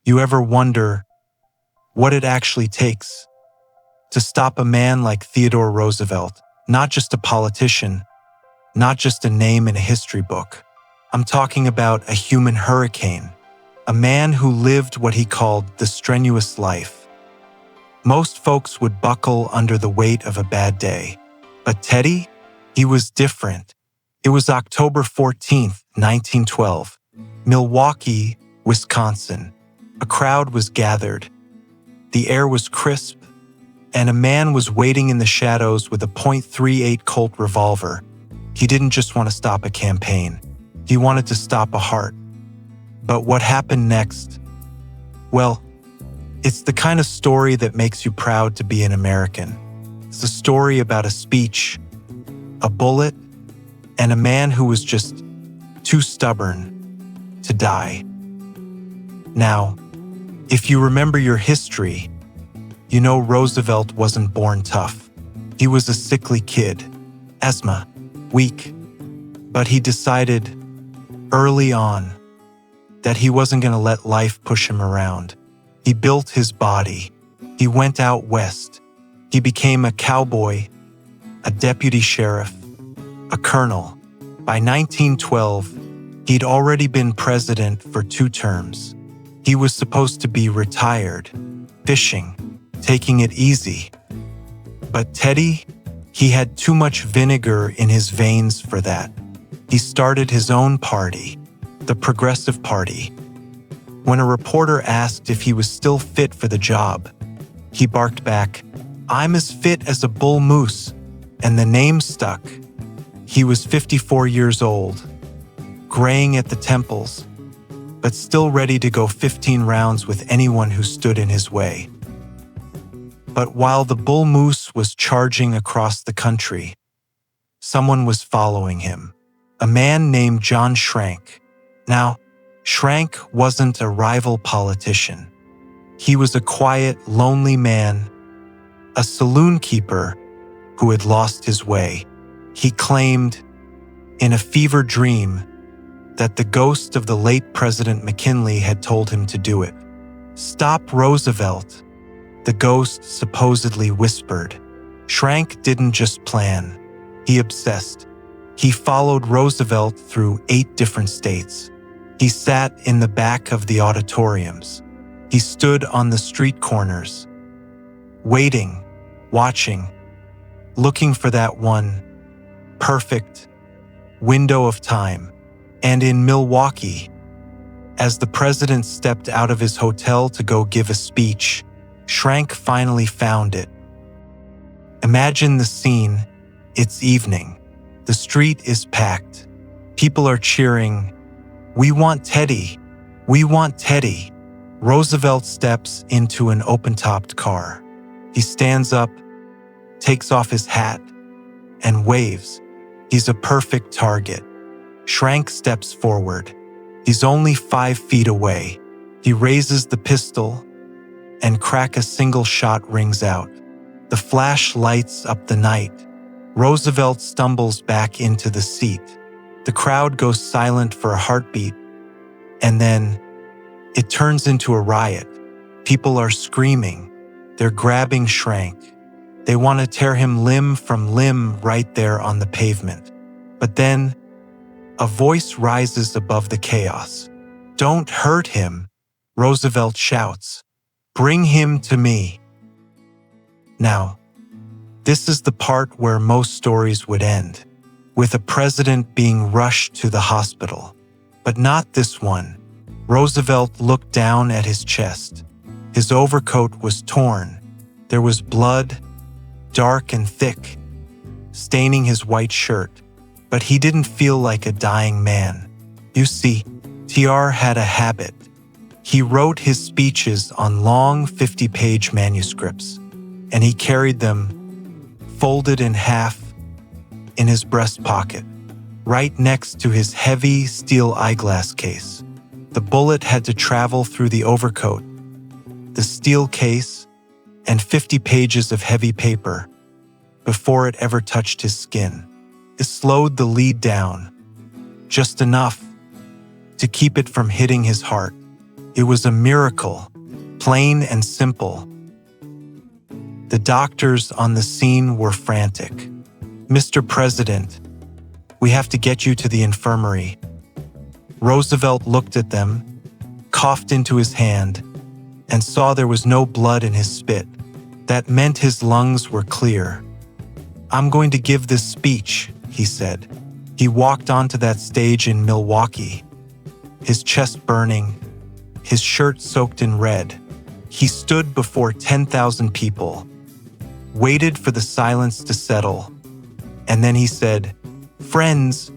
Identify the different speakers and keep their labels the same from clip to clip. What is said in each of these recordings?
Speaker 1: You ever wonder what it actually takes to stop a man like Theodore Roosevelt, not just a politician, not just a name in a history book? I'm talking about a human hurricane, a man who lived what he called the strenuous life. Most folks would buckle under the weight of a bad day, but Teddy, he was different. It was October 14th, 1912, Milwaukee, Wisconsin. A crowd was gathered. The air was crisp, and a man was waiting in the shadows with a .38 Colt revolver. He didn't just want to stop a campaign. He wanted to stop a heart. But what happened next? Well, it's the kind of story that makes you proud to be an American. It's a story about a speech, a bullet, and a man who was just too stubborn to die. Now, if you remember your history, you know Roosevelt wasn't born tough. He was a sickly kid, asthma, weak. But he decided early on that he wasn't going to let life push him around. He built his body. He went out west. He became a cowboy, a deputy sheriff, a colonel. By 1912, he'd already been president for 2 terms. He was supposed to be retired, fishing, taking it easy. But Teddy, he had too much vinegar in his veins for that. He started his own party, the Progressive Party. When a reporter asked if he was still fit for the job, he barked back, "I'm as fit as a bull moose," and the name stuck. He was 54 years old, graying at the temples, but still ready to go 15 rounds with anyone who stood in his way. But while the bull moose was charging across the country, someone was following him, a man named John Schrank. Now, Schrank wasn't a rival politician. He was a quiet, lonely man, a saloon keeper who had lost his way. He claimed, in a fever dream, that the ghost of the late President McKinley had told him to do it. "Stop Roosevelt," the ghost supposedly whispered. Schrank didn't just plan, he obsessed. He followed Roosevelt through 8 different states. He sat in the back of the auditoriums. He stood on the street corners, waiting, watching, looking for that one perfect window of time. And in Milwaukee, as the president stepped out of his hotel to go give a speech, Schrank finally found it. Imagine the scene. It's evening. The street is packed. People are cheering, "We want Teddy! We want Teddy!" Roosevelt steps into an open-topped car. He stands up, takes off his hat, and waves. He's a perfect target. Schrank steps forward. He's only 5 feet away. He raises the pistol, and crack, a single shot rings out. The flash lights up the night. Roosevelt stumbles back into the seat. The crowd goes silent for a heartbeat, and then it turns into a riot. People are screaming. They're grabbing Schrank. They want to tear him limb from limb right there on the pavement. But then, a voice rises above the chaos. "Don't hurt him," Roosevelt shouts. "Bring him to me." Now, this is the part where most stories would end, with a president being rushed to the hospital. But not this one. Roosevelt looked down at his chest. His overcoat was torn. There was blood, dark and thick, staining his white shirt. But he didn't feel like a dying man. You see, TR had a habit. He wrote his speeches on long 50-page manuscripts, and he carried them, folded in half, in his breast pocket, right next to his heavy steel eyeglass case. The bullet had to travel through the overcoat, the steel case, and 50 pages of heavy paper before it ever touched his skin. It slowed the lead down, just enough to keep it from hitting his heart. It was a miracle, plain and simple. The doctors on the scene were frantic. "Mr. President, we have to get you to the infirmary." Roosevelt looked at them, coughed into his hand, and saw there was no blood in his spit. That meant his lungs were clear. "I'm going to give this speech," he said. He walked onto that stage in Milwaukee, his chest burning, his shirt soaked in red. He stood before 10,000 people, waited for the silence to settle, and then he said, "Friends,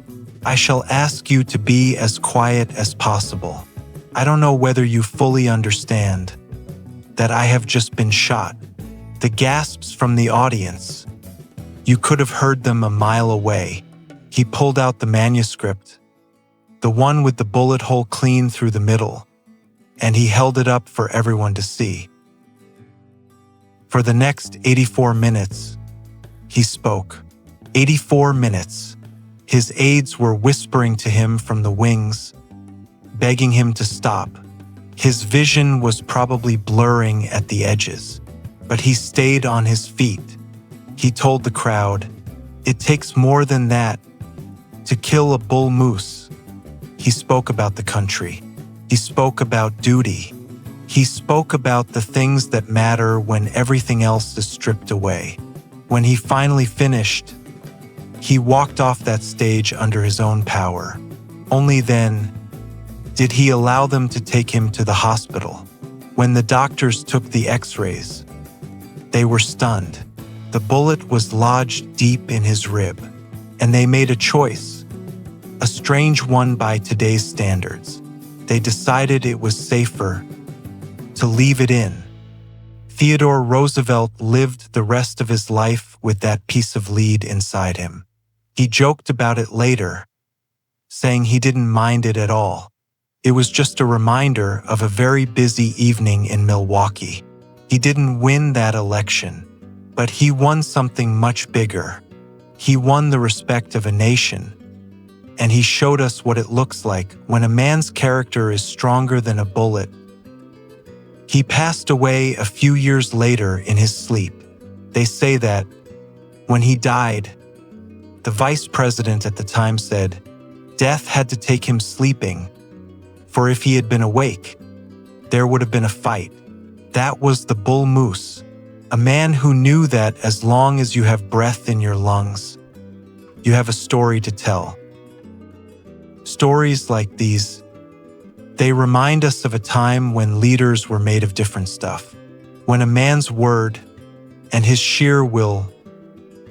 Speaker 1: I shall ask you to be as quiet as possible. I don't know whether you fully understand that I have just been shot." The gasps from the audience, you could have heard them a mile away. He pulled out the manuscript, the one with the bullet hole clean through the middle, and he held it up for everyone to see. For the next 84 minutes, he spoke. 84 minutes. His aides were whispering to him from the wings, begging him to stop. His vision was probably blurring at the edges, but he stayed on his feet. He told the crowd, "It takes more than that to kill a bull moose." He spoke about the country. He spoke about duty. He spoke about the things that matter when everything else is stripped away. When he finally finished, he walked off that stage under his own power. Only then did he allow them to take him to the hospital. When the doctors took the x-rays, they were stunned. The bullet was lodged deep in his rib, and they made a choice, a strange one by today's standards. They decided it was safer to leave it in. Theodore Roosevelt lived the rest of his life with that piece of lead inside him. He joked about it later, saying he didn't mind it at all. It was just a reminder of a very busy evening in Milwaukee. He didn't win that election, but he won something much bigger. He won the respect of a nation, and he showed us what it looks like when a man's character is stronger than a bullet. He passed away a few years later in his sleep. They say that when he died, the vice president at the time said, death had to take him sleeping, for if he had been awake, there would have been a fight. That was the bull moose, a man who knew that as long as you have breath in your lungs, you have a story to tell. Stories like these, they remind us of a time when leaders were made of different stuff, when a man's word and his sheer will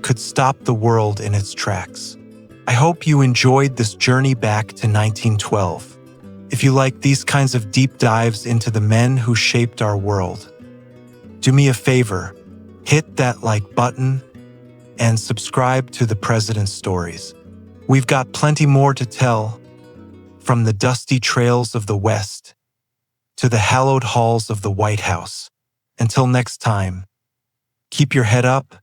Speaker 1: could stop the world in its tracks. I hope you enjoyed this journey back to 1912. If you like these kinds of deep dives into the men who shaped our world, do me a favor, hit that like button and subscribe to the President's Stories. We've got plenty more to tell, from the dusty trails of the West to the hallowed halls of the White House. Until next time, keep your head up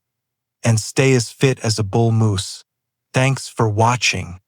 Speaker 1: and stay as fit as a bull moose. Thanks for watching.